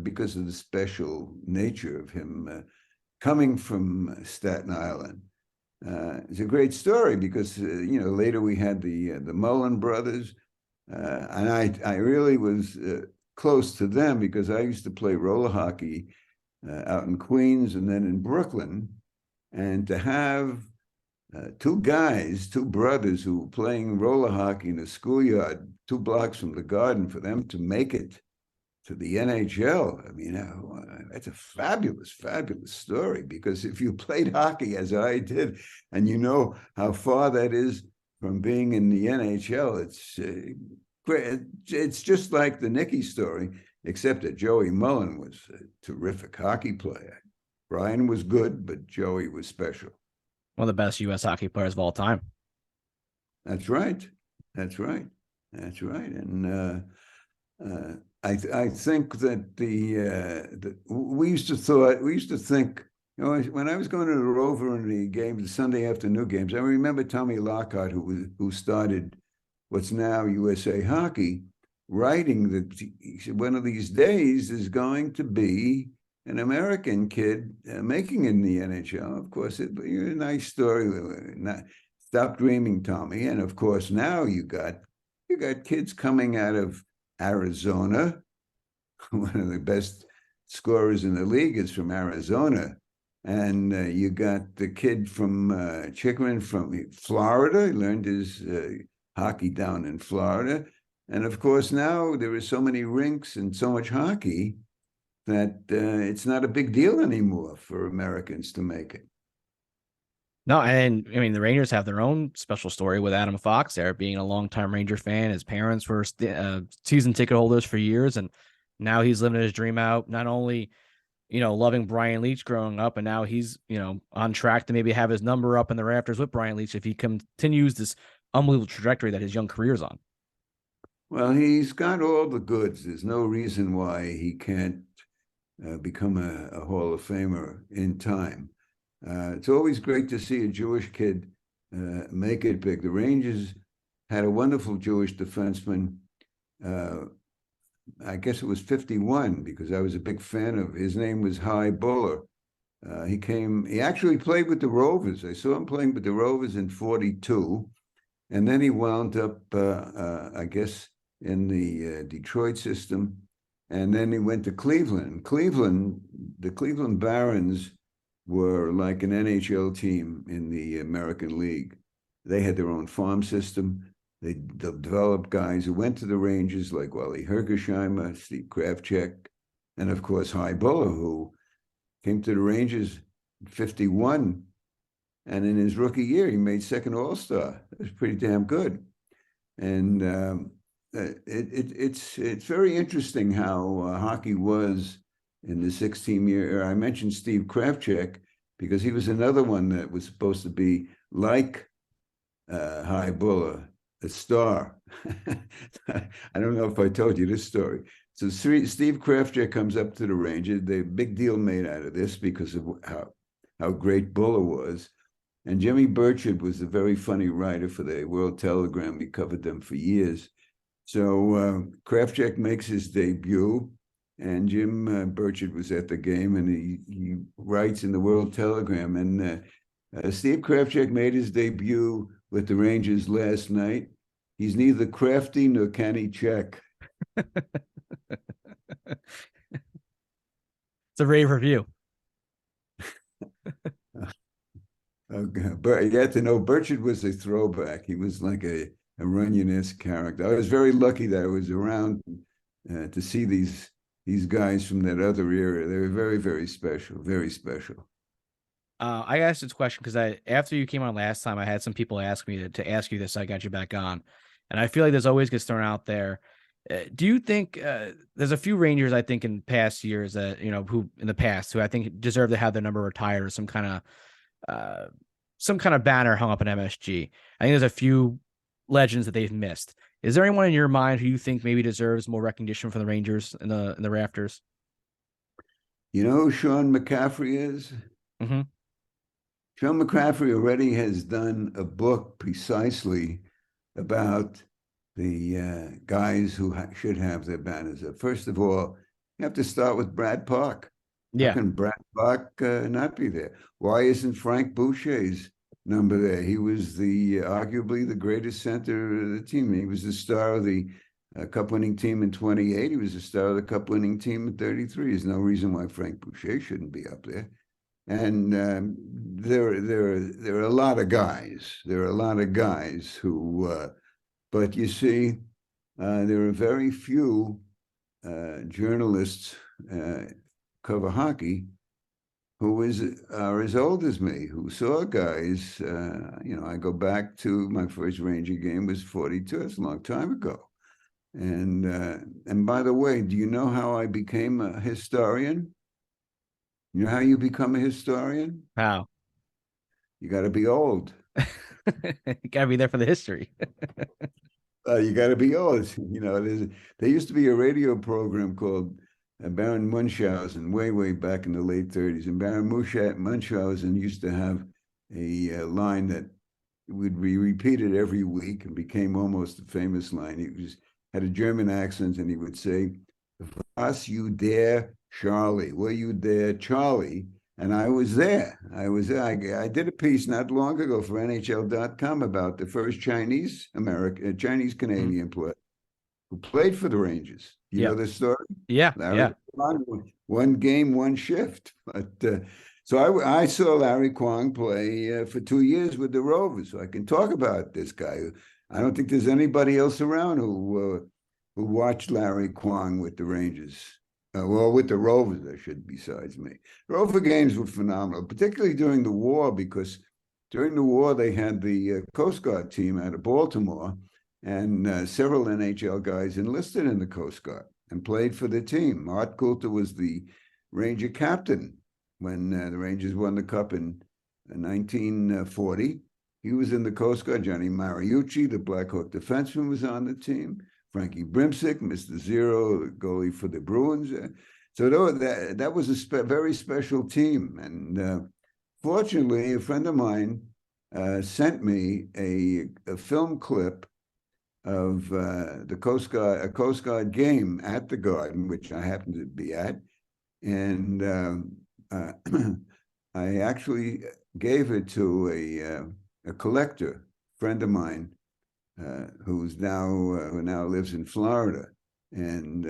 because of the special nature of him coming from Staten Island. It's a great story because later we had the Mullen brothers, and I really was close to them because I used to play roller hockey out in Queens and then in Brooklyn, and to have 2 brothers who were playing roller hockey in a schoolyard 2 blocks from the Garden, for them to make it to the NHL. I mean, that's a fabulous, fabulous story, because if you played hockey as I did, and you know how far that is from being in the NHL, it's great. It's just like the Nicky story, except that Joey Mullen was a terrific hockey player. Brian was good, but Joey was special. One of the best U.S. hockey players of all time. That's right. And I think that we used to think, when I was going to the Rover in the games, the Sunday afternoon games, I remember Tommy Lockhart, who started what's now USA Hockey, writing that he said one of these days is going to be an American kid making it in the NHL. Of course, a nice story. Stop dreaming, Tommy. And of course, now you got kids coming out of Arizona. One of the best scorers in the league is from Arizona. And you got the kid from Chickman from Florida. He learned his hockey down in Florida. And of course, now there are so many rinks and so much hockey that it's not a big deal anymore for Americans to make it. No, and I mean, the Rangers have their own special story with Adam Fox there, being a longtime Ranger fan. His parents were season ticket holders for years, and now he's living his dream out, not only, loving Brian Leetch growing up, and now he's, on track to maybe have his number up in the rafters with Brian Leetch if he continues this unbelievable trajectory that his young career's on. Well, he's got all the goods. There's no reason why he can't become a Hall of Famer in time. It's always great to see a Jewish kid make it big. The Rangers had a wonderful Jewish defenseman. I guess it was 51, because I was a big fan of. His name was Hy Buller. He actually played with the Rovers. I saw him playing with the Rovers in 42. And then he wound up, I guess, in the Detroit system. And then he went to Cleveland. The Cleveland Barons were like an NHL team in the American League. They had their own farm system. They developed guys who went to the Rangers, like Wally Hergesheimer, Steve Kravchuk, and of course Hy Buller, who came to the Rangers in 51. And in his rookie year, he made second All-Star. That was pretty damn good. And it's very interesting how hockey was in the 16 year. I mentioned Steve Kravchuk because he was another one that was supposed to be like Hy Buller, a star. I don't know if I told you this story. So Steve Kravchuk comes up to the Rangers. The big deal made out of this because of how great Buller was. And Jimmy Burchard was a very funny writer for the World Telegram. He covered them for years. So Kravchuk makes his debut, and Jim Burchard was at the game, and he writes in the World Telegram. And Steve Kravchuk made his debut with the Rangers last night. He's neither crafty nor can he check. It's a rave review. But you had to know Burchard was a throwback. He was like a Runyon-esque character. I was very lucky that I was around to see these guys from that other era. They were very, very special, very special. I asked this question because after you came on last time, I had some people ask me to ask you this. So I got you back on, and I feel like this always gets thrown out there. Do you think there's a few Rangers I think in past years that who I think deserve to have their number retired or some kind of banner hung up in MSG? I think there's a few legends that they've missed. Is there anyone in your mind who you think maybe deserves more recognition from the Rangers in the rafters? You know who Sean McCaffrey is? Mm-hmm. Sean McCaffrey already has done a book precisely about the guys who should have their banners up. First of all, you have to start with Brad Park. Yeah. How can Brad Park not be there? Why isn't Frank Boucher's number there? He was arguably the greatest center of the team. He was the star of the cup-winning team in 28. He was the star of the cup-winning team in 33. There's no reason why Frank Boucher shouldn't be up there. And there are a lot of guys. There are a lot of guys who, but you see, there are very few journalists cover hockey who are as old as me, who saw guys. I go back to my first Ranger game was 42. That's a long time ago. And by the way, do you know how I became a historian? You know how you become a historian? How? You got to be old. You got to be there for the history. You got to be old. There used to be a radio program called Baron Munchausen way back in the late 30s. And Baron Munchausen used to have a line that would be repeated every week and became almost a famous line. He had a German accent, and he would say, "Was you there, Charlie? Were you there, Charlie?" And I was there. I did a piece not long ago for NHL.com about the first Chinese Canadian player who played for the Rangers. You know the story? Yeah, Larry Kwong, one game, one shift. But so I saw Larry Kwong play for 2 years with the Rovers, so I can talk about this guy. I don't think there's anybody else around who watched Larry Kwong with the Rangers. Well, with the Rovers, besides me. Rover games were phenomenal, particularly during the war, because during the war they had the Coast Guard team out of Baltimore, and several NHL guys enlisted in the Coast Guard and played for the team. Art Coulter was the Ranger captain when the Rangers won the Cup in 1940. He was in the Coast Guard. Johnny Mariucci, the Black Hawk defenseman, was on the team. Frankie Brimsick, Mr. Zero, the goalie for the Bruins. So that was a very special team. And fortunately, a friend of mine sent me a film clip of the Coast Guard game at the Garden, which I happened to be at. And I actually gave it to a collector, friend of mine, who now lives in Florida, and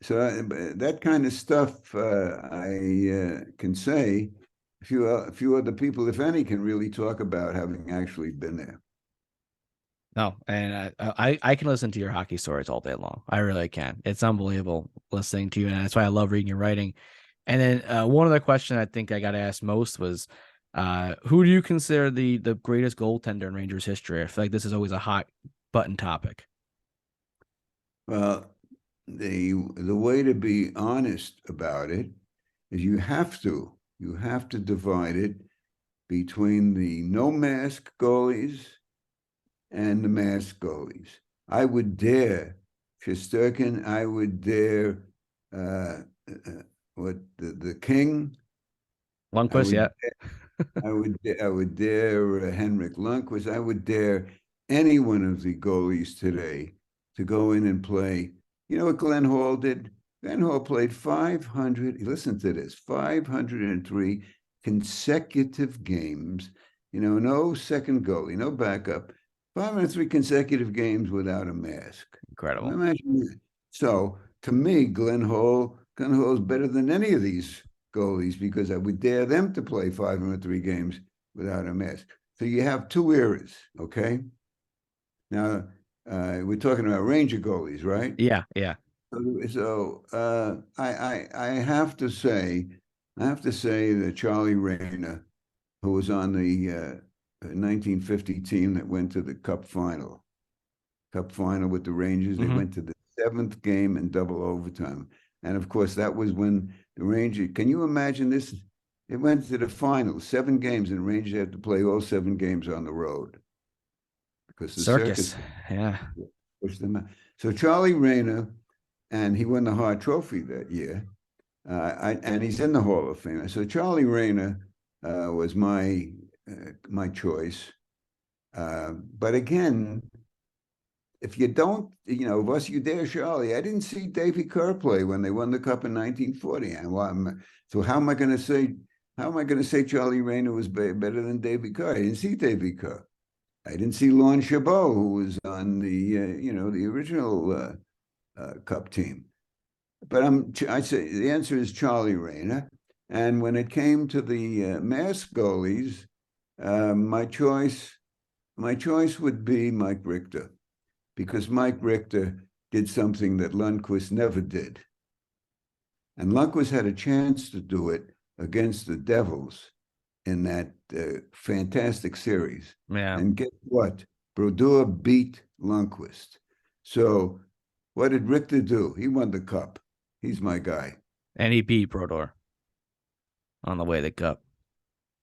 so that kind of stuff I can say. A few other people, if any, can really talk about having actually been there. No, and I can listen to your hockey stories all day long. I really can. It's unbelievable listening to you, and that's why I love reading your writing. And then one other question I think I got asked most was, who do you consider the greatest goaltender in Rangers history? I feel like this is always a hot button topic. Well, the way to be honest about it is you have to divide it between the no mask goalies and the mask goalies. I would dare Shesterkin. I would dare the King. Lundqvist, I would dare Henrik Lundqvist. I would dare any one of the goalies today to go in and play. You know what Glenn Hall did? Glenn Hall played 500. Listen to this: 503 consecutive games. No second goalie, no backup. 503 consecutive games without a mask. Incredible. Imagine that. So to me, Glenn Hall is better than any of these goalies, because I would dare them to play 503 games without a mask. So you have two eras, okay? Now, we're talking about Ranger goalies, right? Yeah. So I have to say that Charlie Rayner, who was on the 1950 team that went to the Cup final with the Rangers, they went to the 7th game in double overtime. And of course, that was when the Rangers, can you imagine this? It went to the final, 7 games, and the Rangers had to play all 7 games on the road because the circus pushed them out. So Charlie Rayner, and he won the Hart Trophy that year, and he's in the Hall of Fame. So Charlie Rayner was my choice. But again, if you don't, was you there, Charlie? I didn't see Davy Kerr play when they won the Cup in 1940. So how am I going to say Charlie Rayner was better than Davy Kerr? I didn't see Davy Kerr. I didn't see Lon Chabot, who was on the the original Cup team. But I say the answer is Charlie Rayner. And when it came to the mask goalies, my choice would be Mike Richter, because Mike Richter did something that Lundqvist never did. And Lundqvist had a chance to do it against the Devils in that fantastic series. Yeah. And guess what? Brodeur beat Lundqvist. So what did Richter do? He won the Cup. He's my guy. And he beat Brodeur on the way to the Cup.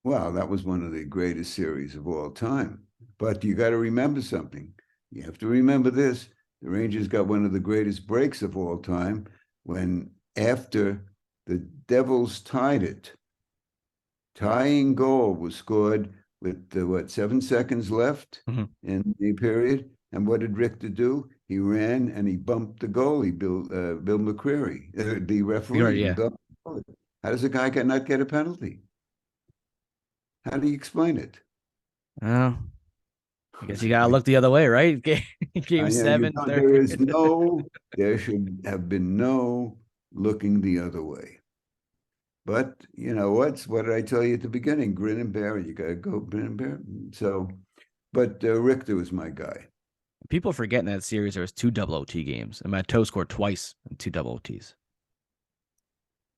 Well, that was one of the greatest series of all time. But you got to remember something. you have to remember this. The Rangers got one of the greatest breaks of all time when after the Devils tied it, tying goal was scored with 7 seconds left in the period. And what did Richter do? He ran and he bumped the goalie, Bill McCreary, the referee. Right, yeah. How does a guy not get a penalty? How do you explain it? Oh, I guess you gotta look the other way, right? Game 7. There should have been no looking the other way. But you know what did I tell you at the beginning? Grin and bear it. You gotta go grin and bear it. So, but Richter was my guy. People forget in that series there was 2 double OT games, and Matteau scored twice in 2 double OTs.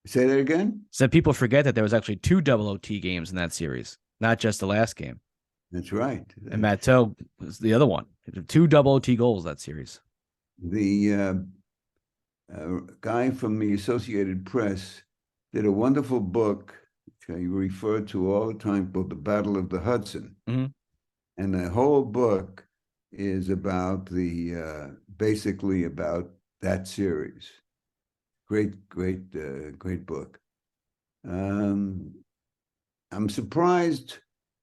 Say that again? So people forget that there was actually 2 double OT games in that series, not just the last game. That's right. And Matteau was the other one. 2 double OT goals that series. The guy from the Associated Press did a wonderful book, which I refer to all the time, called The Battle of the Hudson. Mm-hmm. And the whole book is about basically about that series. Great book. I'm surprised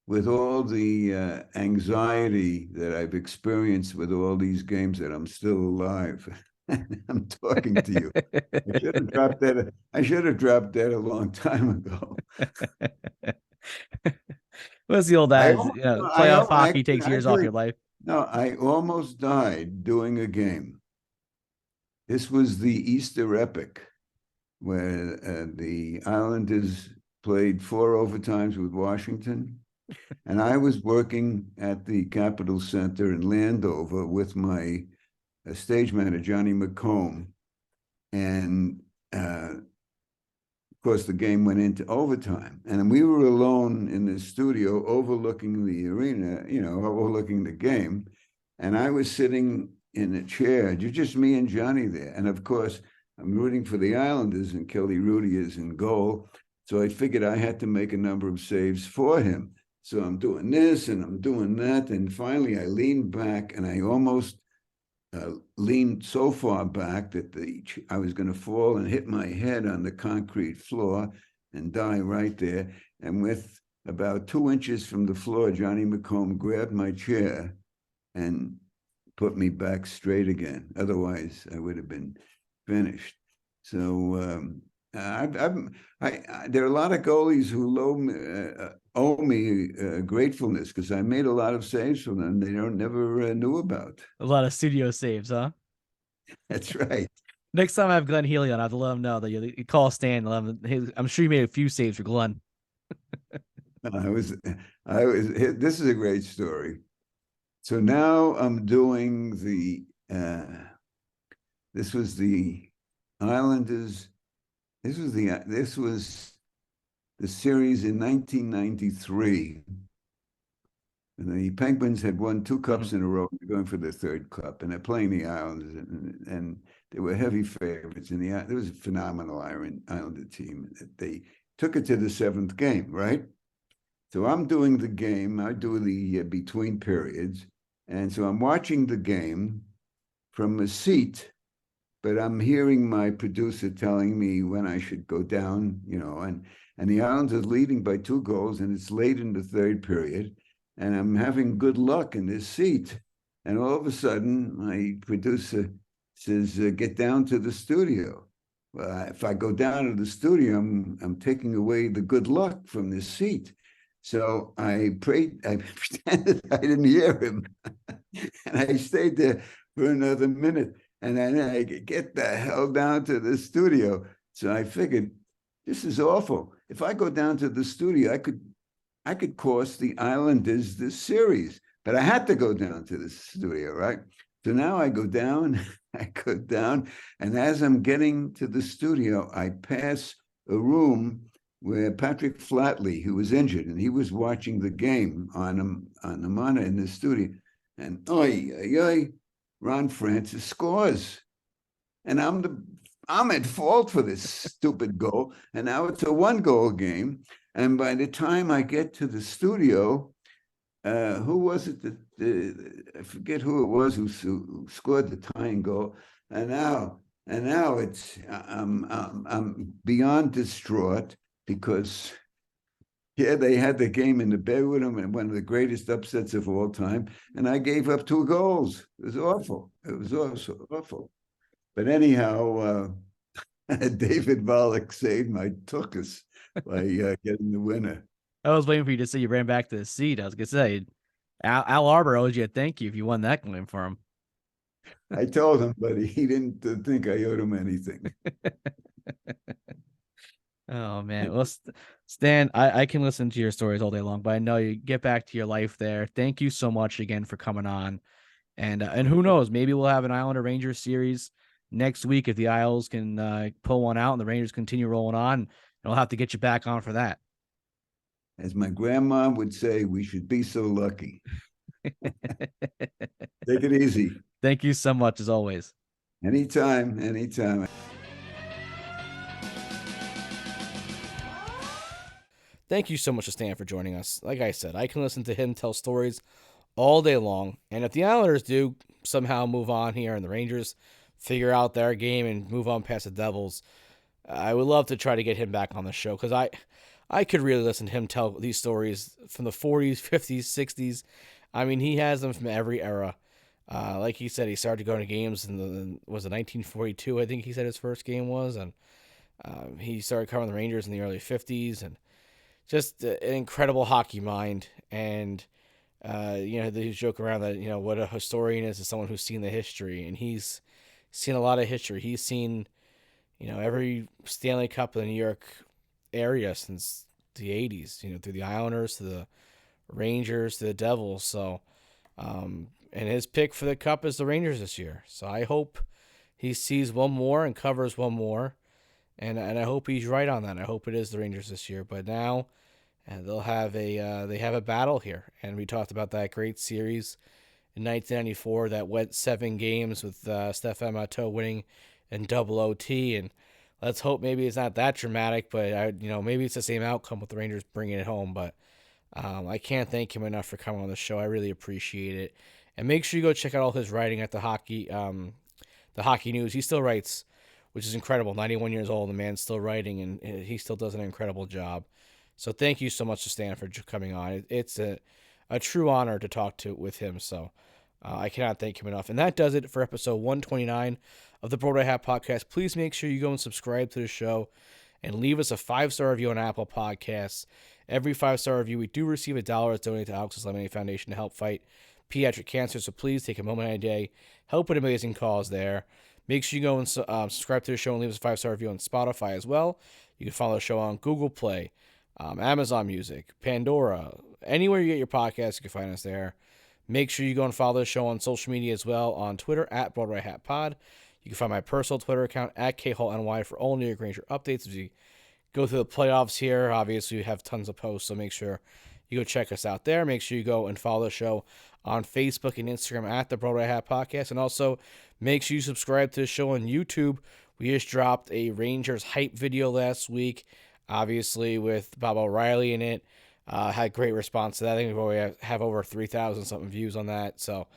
with all the anxiety that I've experienced with all these games that I'm still alive. I'm talking to you. I should have dropped that a long time ago. What's the old adage? Playoff hockey takes years off your life. No, I almost died doing a game. This was the Easter Epic, where the Islanders played 4 overtimes with Washington. And I was working at the Capitol Center in Landover with my stage manager, Johnny McComb. And of course, the game went into overtime. And we were alone in the studio overlooking the arena, overlooking the game. And I was sitting in a chair, just me and Johnny there. And of course, I'm rooting for the Islanders, and Kelly Rudy is in goal. So I figured I had to make a number of saves for him. So I'm doing this and I'm doing that. And finally, I leaned back, and I almost leaned so far back that I was going to fall and hit my head on the concrete floor and die right there. And with about 2 inches from the floor, Johnny McComb grabbed my chair and put me back straight again. Otherwise, I would have been finished. So there are a lot of goalies who owe me gratefulness, because I made a lot of saves from them they never knew about. A lot of studio saves, huh? That's right. Next time I have Glenn Healy on, I have to let him know that you call Stan. I'm sure you made a few saves for Glenn. This is a great story. So now I'm doing this was the Islanders. This was the series in 1993. And the Penguins had won 2 cups in a row. They're going for their 3rd cup, and they're playing the Islanders, and they were heavy favorites. And there was a phenomenal Islander team. They took it to the 7th game, right? So I'm doing the game. I do the between periods. And so I'm watching the game from a seat, but I'm hearing my producer telling me when I should go down, and the Islanders are leading by 2 goals, and it's late in the 3rd period, and I'm having good luck in this seat. And all of a sudden, my producer says, get down to the studio. Well, if I go down to the studio, I'm taking away the good luck from this seat. So I prayed, I pretended I didn't hear him. And I stayed there for another minute. And then I get the hell down to the studio. So I figured, this is awful. If I go down to the studio, I could cost the Islanders this series. But I had to go down to the studio, right? So now I go down, and as I'm getting to the studio, I pass a room where Patrick Flatley, who was injured, and he was watching the game on the monitor in the studio, and Ron Francis scores, and I'm at fault for this stupid goal, and now it's a 1-goal game, and by the time I get to the studio, who was it that I forget who it was who scored the tying goal, and now it's I'm beyond distraught because they had the game in the bed with them and one of the greatest upsets of all time, and I gave up 2 goals. It was awful. It was also awful. But anyhow, David Volek saved my tuchus by getting the winner. I was waiting for you to say you ran back to the seat. I was gonna say, Al Arbor owes you a thank you if you won that game for him. I told him, but he didn't think I owed him anything. Oh man, well, Stan, I can listen to your stories all day long, but I know you get back to your life there. Thank you so much again for coming on, and who knows, maybe we'll have an Islander Rangers series next week if the Isles can pull one out and the Rangers continue rolling on. And we'll have to get you back on for that. As my grandma would say, we should be so lucky. Take it easy. Thank you so much, as always. Anytime. Thank you so much to Stan for joining us. Like I said, I can listen to him tell stories all day long. And if the Islanders do somehow move on here and the Rangers figure out their game and move on past the Devils, I would love to try to get him back on the show because I could really listen to him tell these stories from the 40s, 50s, 60s. I mean, he has them from every era. Like he said, he started going to games was it 1942, I think he said his first game was. And he started covering the Rangers in the early 50s. And just an incredible hockey mind. And, they joke around that, what a historian is someone who's seen the history. And he's seen a lot of history. He's seen, every Stanley Cup in the New York area since the 80s, through the Islanders to the Rangers to the Devils. So, and his pick for the Cup is the Rangers this year. So I hope he sees one more and covers one more. And I hope he's right on that. I hope it is the Rangers this year. But now they'll have they have a battle here. And we talked about that great series in 1994 that went 7 games with Stéphane Matteau winning in double OT. And let's hope maybe it's not that dramatic, but maybe it's the same outcome with the Rangers bringing it home. But I can't thank him enough for coming on the show. I really appreciate it. And make sure you go check out all his writing at the Hockey News. He still writes, which is incredible. 91 years old, the man's still writing, and he still does an incredible job. So thank you so much to Stan for coming on. It's a true honor to talk with him. So I cannot thank him enough. And that does it for episode 129 of the Broadway Hat Podcast. Please make sure you go and subscribe to the show and leave us a 5-star review on Apple Podcasts. Every 5-star review, we do receive $1 that's donated to Alex's Lemonade Foundation to help fight pediatric cancer. So please take a moment a day, help an amazing cause there. Make sure you go and subscribe to the show and leave us a 5-star review on Spotify as well. You can follow the show on Google Play, Amazon Music, Pandora, anywhere you get your podcasts, you can find us there. Make sure you go and follow the show on social media as well, on Twitter at Broadway Hat Pod. You can find my personal Twitter account at KHallNY for all New York Ranger updates as we go through the playoffs here. Obviously, we have tons of posts, so make sure you go check us out there. Make sure you go and follow the show on Facebook and Instagram at the Broadway Hat Podcast. And also, make sure you subscribe to the show on YouTube. We just dropped a Rangers hype video last week, obviously with Bob O'Reilly in it. Had great response to that. I think we already have over 3,000 something views on that. So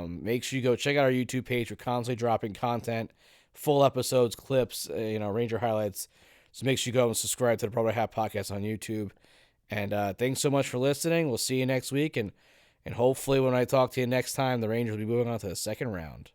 make sure you go check out our YouTube page. We're constantly dropping content, full episodes, clips, Ranger highlights. So make sure you go and subscribe to the Broadway Hat Podcast on YouTube. And thanks so much for listening. We'll see you next week. And hopefully when I talk to you next time, the Rangers will be moving on to the second round.